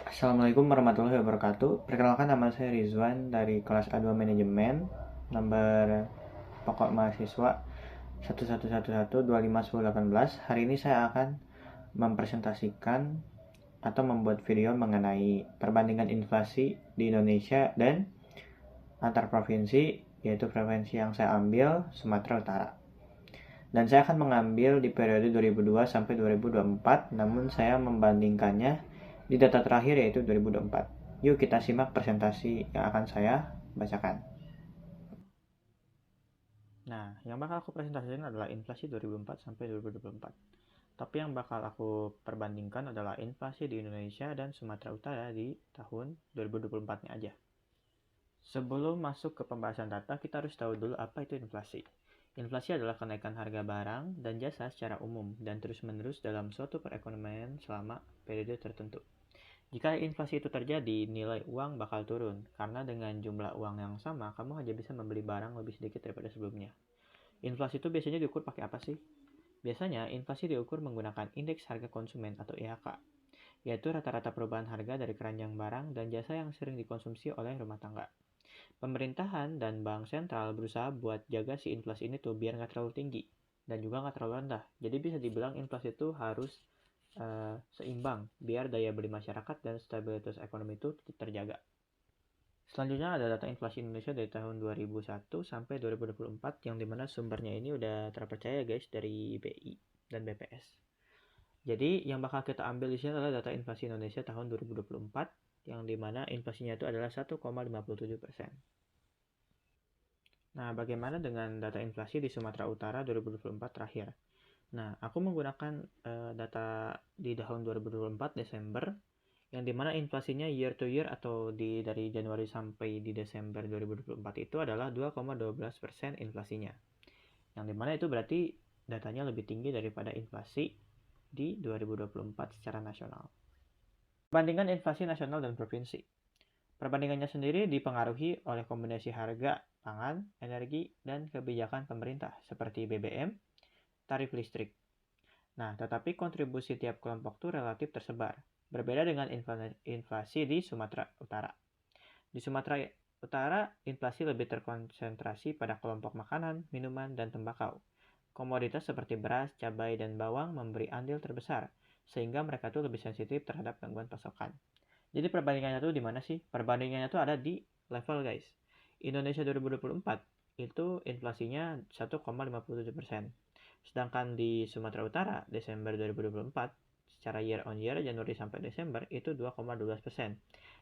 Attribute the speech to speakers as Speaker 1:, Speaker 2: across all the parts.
Speaker 1: Assalamualaikum warahmatullahi wabarakatuh. Perkenalkan, nama saya Rizwan dari kelas A2 Manajemen, nomor pokok mahasiswa 1111251018. Hari ini saya akan mempresentasikan atau membuat video mengenai perbandingan inflasi di Indonesia dan antar provinsi, yaitu provinsi yang saya ambil Sumatera Utara. Dan saya akan mengambil di periode 2002 sampai 2024, namun saya membandingkannya di data terakhir yaitu 2024. Yuk kita simak presentasi yang akan saya bacakan. Nah, yang bakal aku presentasikan adalah inflasi 2004 sampai 2024. Tapi yang bakal aku perbandingkan adalah inflasi di Indonesia dan Sumatera Utara di tahun 2024-nya aja. Sebelum masuk ke pembahasan data, kita harus tahu dulu apa itu inflasi. Inflasi adalah kenaikan harga barang dan jasa secara umum dan terus-menerus dalam suatu perekonomian selama periode tertentu. Jika inflasi itu terjadi, nilai uang bakal turun, karena dengan jumlah uang yang sama, kamu hanya bisa membeli barang lebih sedikit daripada sebelumnya. Inflasi itu biasanya diukur pakai apa sih? Biasanya, inflasi diukur menggunakan indeks harga konsumen atau IHK, yaitu rata-rata perubahan harga dari keranjang barang dan jasa yang sering dikonsumsi oleh rumah tangga. Pemerintahan dan bank sentral berusaha buat jaga si inflasi ini tuh biar nggak terlalu tinggi dan juga nggak terlalu rendah. Jadi bisa dibilang inflasi itu harus seimbang biar daya beli masyarakat dan stabilitas ekonomi itu terjaga. Selanjutnya ada data inflasi Indonesia dari tahun 2001 sampai 2024 yang dimana sumbernya ini udah terpercaya guys dari BI dan BPS. Jadi yang bakal kita ambil di sini adalah data inflasi Indonesia tahun 2024 yang dimana inflasinya itu adalah 1,57%. Nah, bagaimana dengan data inflasi di Sumatera Utara 2024 terakhir? Nah, aku menggunakan data di tahun 2024 Desember, yang dimana inflasinya year to year atau dari Januari sampai di Desember 2024 itu adalah 2,12% inflasinya. Yang dimana itu berarti datanya lebih tinggi daripada inflasi di 2024 secara nasional. Perbandingan inflasi nasional dan provinsi. Perbandingannya sendiri dipengaruhi oleh kombinasi harga pangan, energi, dan kebijakan pemerintah seperti BBM, tarif listrik. Nah, tetapi kontribusi tiap kelompok itu relatif tersebar, berbeda dengan inflasi di Sumatera Utara. Di Sumatera Utara, inflasi lebih terkonsentrasi pada kelompok makanan, minuman, dan tembakau. Komoditas seperti beras, cabai, dan bawang memberi andil terbesar, sehingga mereka tuh lebih sensitif terhadap gangguan pasokan. Jadi perbandingannya tuh di mana sih? Perbandingannya tuh ada di level guys. Indonesia 2024 itu inflasinya 1,57%. Sedangkan di Sumatera Utara Desember 2024 secara year on year Januari sampai Desember itu 2,12%.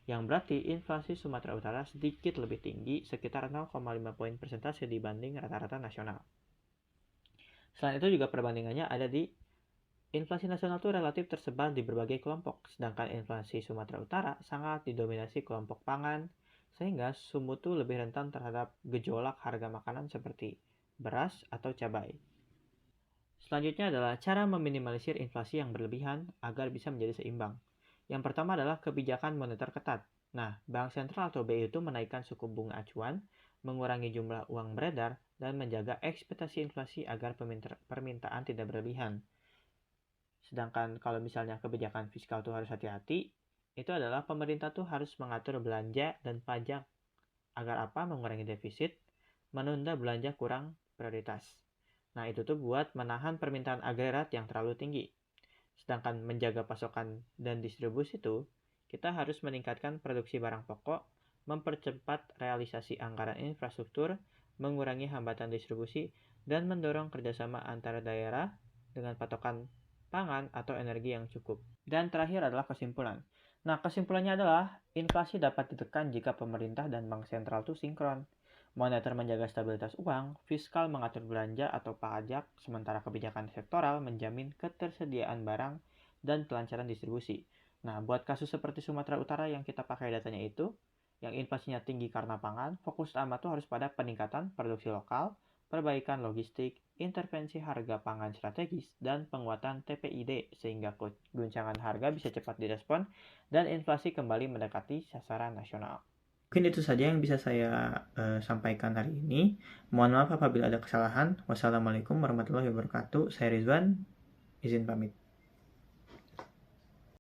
Speaker 1: Yang berarti inflasi Sumatera Utara sedikit lebih tinggi sekitar 0,5 poin persentase dibanding rata-rata nasional. Selain itu juga perbandingannya ada di inflasi nasional itu relatif tersebar di berbagai kelompok, sedangkan inflasi Sumatera Utara sangat didominasi kelompok pangan, sehingga sumut itu lebih rentan terhadap gejolak harga makanan seperti beras atau cabai. Selanjutnya adalah cara meminimalisir inflasi yang berlebihan agar bisa menjadi seimbang. Yang pertama adalah kebijakan moneter ketat. Nah, Bank Sentral atau BI itu menaikkan suku bunga acuan, mengurangi jumlah uang beredar, dan menjaga ekspektasi inflasi agar permintaan tidak berlebihan. Sedangkan kalau misalnya kebijakan fiskal itu harus hati-hati, itu adalah pemerintah tuh harus mengatur belanja dan pajak agar apa? Mengurangi defisit, menunda belanja kurang prioritas. Nah, itu tuh buat menahan permintaan agregat yang terlalu tinggi. Sedangkan menjaga pasokan dan distribusi itu, kita harus meningkatkan produksi barang pokok, mempercepat realisasi anggaran infrastruktur, mengurangi hambatan distribusi, dan mendorong kerjasama antara daerah dengan patokan pangan atau energi yang cukup. Dan terakhir adalah kesimpulan. Nah, kesimpulannya adalah inflasi dapat ditekan jika pemerintah dan bank sentral itu sinkron. Moneter menjaga stabilitas uang, fiskal mengatur belanja atau pajak, sementara kebijakan sektoral menjamin ketersediaan barang dan kelancaran distribusi. Nah, buat kasus seperti Sumatera Utara yang kita pakai datanya itu, yang inflasinya tinggi karena pangan, fokus utama tuh harus pada peningkatan produksi lokal, perbaikan logistik, intervensi harga pangan strategis, dan penguatan TPID sehingga guncangan harga bisa cepat direspon dan inflasi kembali mendekati sasaran nasional. Mungkin itu saja yang bisa saya sampaikan hari ini. Mohon maaf apabila ada kesalahan. Wassalamualaikum warahmatullahi wabarakatuh. Saya Rizwan, izin pamit.